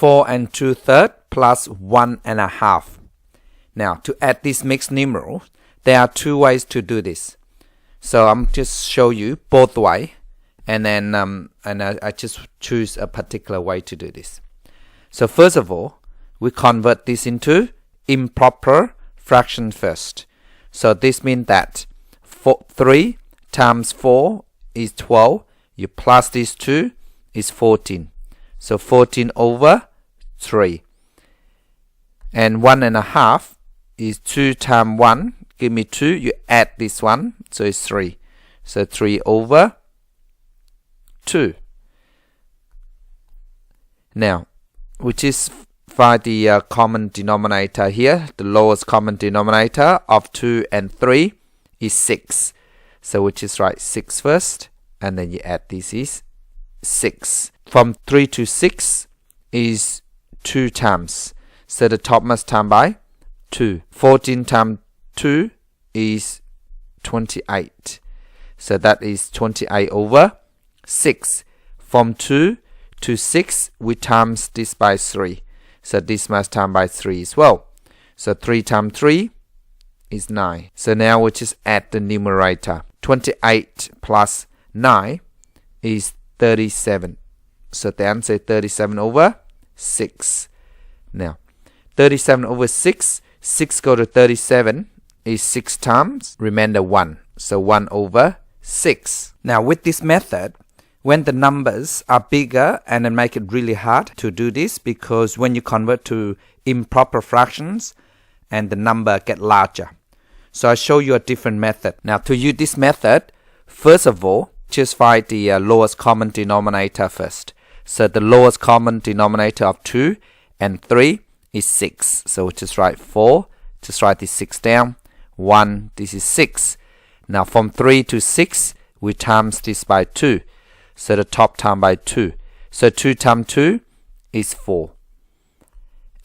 4 2/3 plus 1 1/2. Now, to add this mixed numeral, there are two ways to do this. So I'm just show you both way, and then I just choose a particular way to do this. So first of all, we convert this into improper fraction first. So this means that 3 times 4 is 12. You plus these 2 is 14. So 14 over 3. And 1 1/2 is 2 times 1. Give me 2. You add this one. So it's 3. So 3 over 2. Now, we just find the common denominator here. The lowest common denominator of 2 and 3 is 6. So we just write 6 first. And then you add this is 6. From 3 to 6 is 2 times. So the top must times by 2. 14 times 2 is 28. So that is 28 over 6. From 2 to 6, we times this by 3. So this must times by 3 as well. So 3 times 3 is 9. So now we just add the numerator. 28 plus 9 is 37. So the answer is 37 over 6. Now, 37 over 6, 6 go to 37 is 6 times, remainder 1. So 1 over 6. Now with this method, when the numbers are bigger, and then make it really hard to do this, because when you convert to improper fractions and the number get larger. So I show you a different method. Now to use this method, first of all, just find the lowest common denominator first. So the lowest common denominator of 2 and 3 is 6. So we just write 4. Just write this 6 down. 1, this is 6. Now from 3 to 6, we times this by 2. So the top times by 2. So 2 times 2 is 4.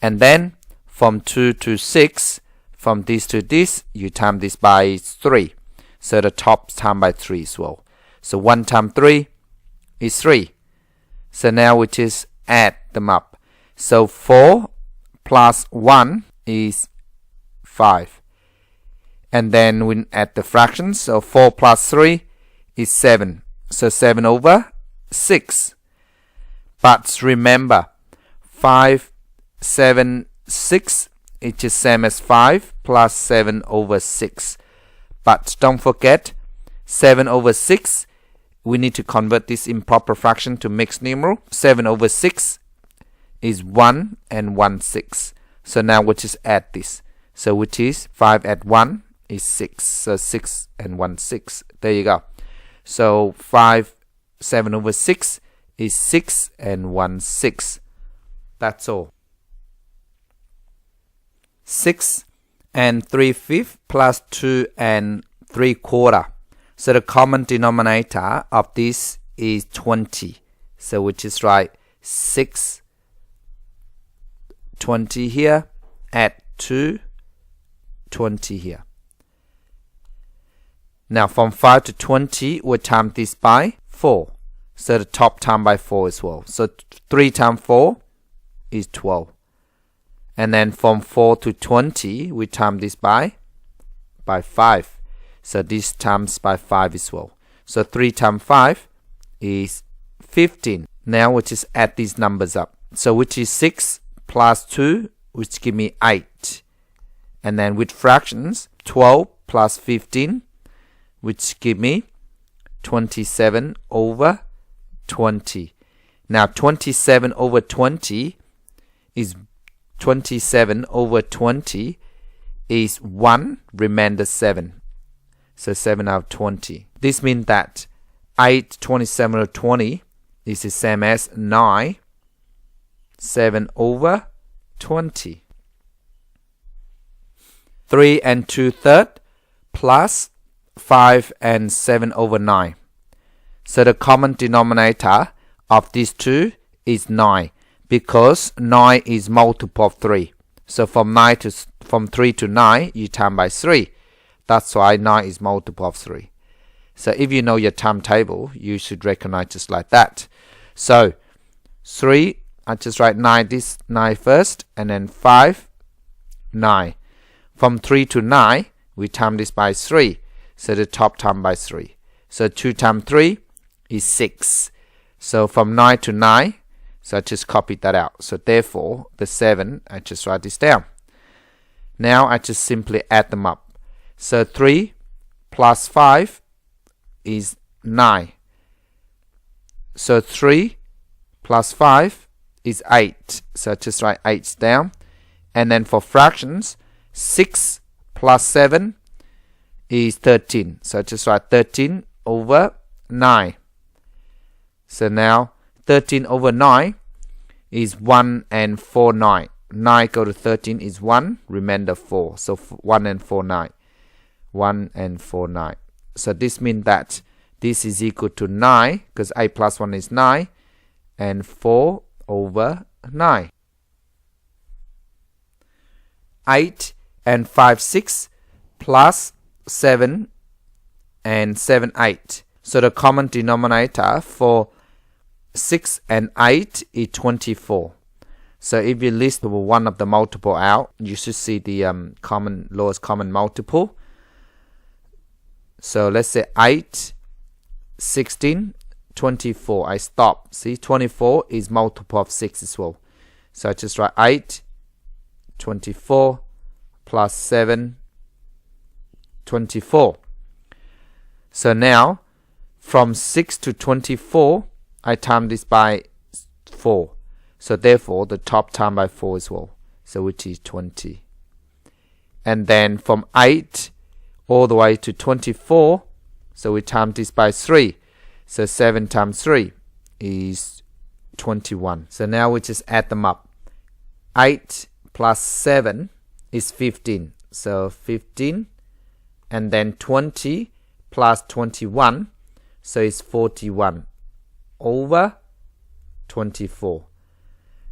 And then from 2 to 6, from this to this, you times this by 3. So the top times by 3 as well. So 1 times 3 is 3. So now we just add them up. So 4 plus 1 is 5. And then we add the fractions. So 4 plus 3 is 7. So 7 over 6. But remember, 5, 7, 6 is just same as 5 plus 7 over 6. But don't forget, 7 over 6, we need to convert this improper fraction to mixed numeral. 7 over 6 is 1 and 1/6. So now we'll just add this. So which is 5 add 1 is 6. So 6 and 1/6. There you go. So 7 over 6 is 6 and 1/6. That's all. 6 and 3/5 plus 2 and 3/4. So the common denominator of this is 20. So we just write 6, 20 here, add 2, 20 here. Now from 5 to 20, we times this by 4. So the top times by 4 as well. So 3 times 4 is 12. And then from 4 to 20, we times this by 5. So this times by 5 as well. So 3 times 5 is 15. Now we just add these numbers up. So which is 6 plus 2, which give me 8. And then with fractions, 12 plus 15, which give me 27 over 20. Now 27 over 20 is 27 over 20 is 1, remainder 7. So 7 out of 20. This means that 8, 27 over 20 is the same as 9, 7 over 20. 3 and 2/3 plus 5 and 7 over 9. So the common denominator of these two is 9, because 9 is multiple of 3. So from 3 to 9, you times by 3. That's why 9 is multiple of 3. So if you know your timetable, you should recognize just like that. So 3 I just write 9 first, and then 5, 9. From 3 to 9, we times this by 3. So the top times by 3. So 2 times 3 is 6. So from 9 to 9, so I just copied that out. So therefore, the 7, I just write this down. Now I just simply add them up. So 3 plus 5 is 9. So 3 plus 5 is 8. So I just write 8 down. And then for fractions, 6 plus 7 is 13. So I just write 13 over 9. So now 13 over 9 is 1 and 4, 9. 9 go to 13 is 1, remainder 4. So 1 and 4, 9. 1 and 4, 9. So this means that this is equal to 9, because 8 plus 1 is 9, and 4 over 9. 8 and 5, 6, plus 7 and 7, 8. So the common denominator for 6 and 8 is 24. So if you list one of the multiple out, you should see the lowest common multiple. So let's say 8, 16, 24. I stop. See, 24 is multiple of 6 as well. So I just write 8, 24, plus 7, 24. So now, from 6 to 24, I times this by 4. So therefore, the top times by 4 as well. So which is 20. And then from 8 all the way to 24, so we times this by 3. So 7 times 3 is 21. So now we just add them up. 8 plus 7 is 15. So 15. And then 20 plus 21. So it's 41 over 24.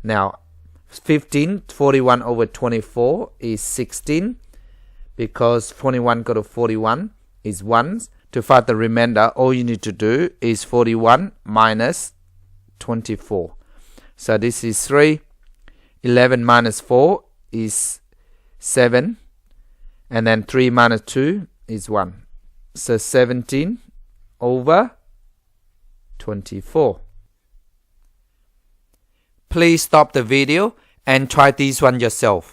Now 41 over 24 is 16. Because 21 go to 41 is 1. To find the remainder, all you need to do is 41 minus 24. So this is 3. 11 minus 4 is 7. And then 3 minus 2 is 1. So 17 over 24. Please stop the video and try this one yourself.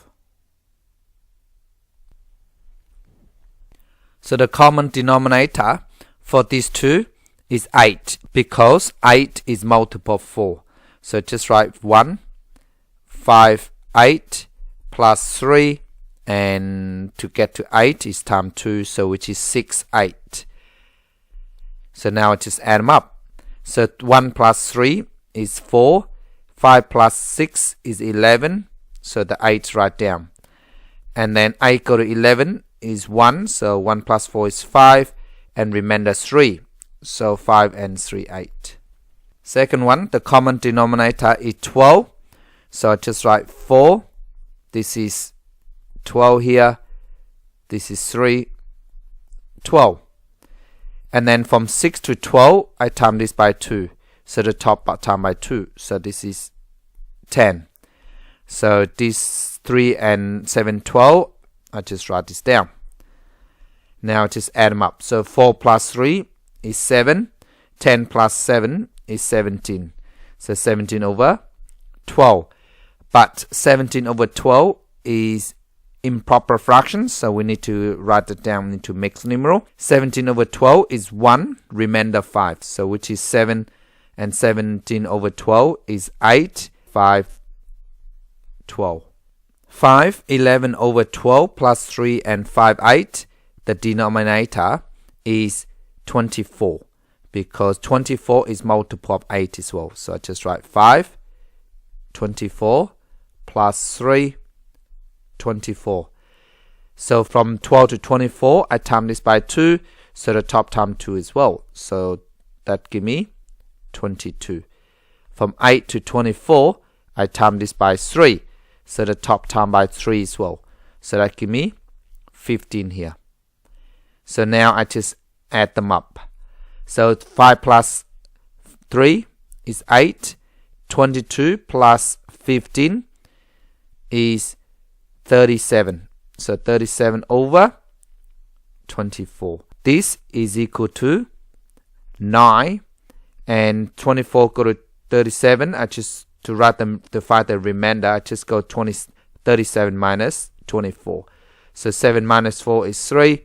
So the common denominator for these two is 8, because 8 is multiple of 4. So just write 1, 5, 8 plus 3, and to get to 8 is times 2, so which is 6, 8. So now I just add them up. So 1 plus 3 is 4, 5 plus 6 is 11, so the 8 right down. And then 8 go to 11 is 1, so 1 plus 4 is 5, and remainder 3, so 5 and 3, 8. Second one, the common denominator is 12, so I just write 4, this is 12 here, this is 3, 12. And then from 6 to 12, I times this by 2, so the top times by 2, so this is 10. So this 3 and 7, 12, I just write this down. Now just add them up. So 4 plus 3 is 7. 10 plus 7 is 17. So 17 over 12. But 17 over 12 is improper fraction. So we need to write it down into mixed numeral. 17 over 12 is 1, remainder 5. So which is 7, and 17 over 12 is 8, 5, 12. 5, 11 over 12 plus 3 and 5, 8. The denominator is 24, because 24 is multiple of 8 as well. So I just write 5, 24 plus 3, 24. So from 12 to 24, I times this by 2, so the top times 2 as well. So that give me 22. From 8 to 24, I times this by 3. So the top times by 3 as well. So that give me 15 here. So now I just add them up. So 5 plus 3 is 8. 22 plus 15 is 37. So 37 over 24. This is equal to 9, and 24 go to 37. I just, to write them, to find the remainder, I just go 37 minus 24. So 7 minus 4 is 3.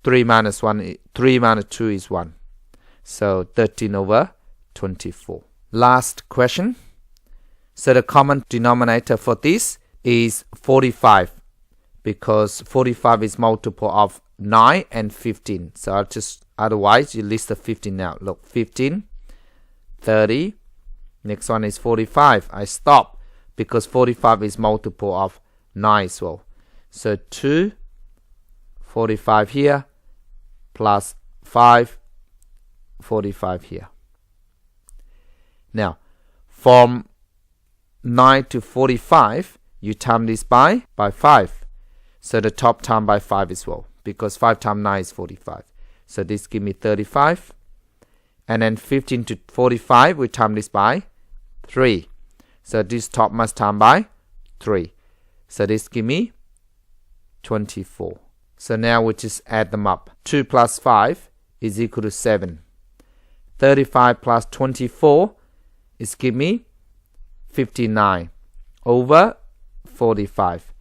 3 minus 2 is 1. So 13 over 24. Last question. So the common denominator for this is 45, because 45 is multiple of 9 and 15. So I'll just, otherwise you list the 15 now. Look, 15, 30. Next one is 45. I stop because 45 is multiple of 9 as well. So 2, 45 here, plus 5, 45 here. Now, from 9 to 45, you time this by 5. So the top time by 5 as well, because 5 times 9 is 45. So this give me 35. And then 15 to 45, we time this by 3. So this top must time by 3. So this give me 24. So now we just add them up. 2 plus 5 is equal to 7. 35 plus 24 is give me 59 over 45.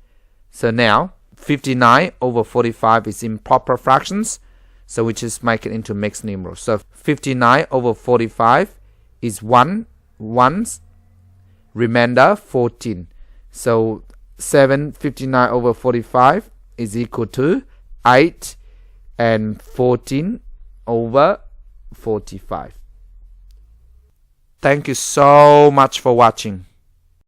So now 59 over 45 is improper fractions. So we just make it into mixed numerals. So 59 over 45 is 1, 1's remainder 14. So 59 over 45 is equal to 8 and 14 over 45. Thank you so much for watching.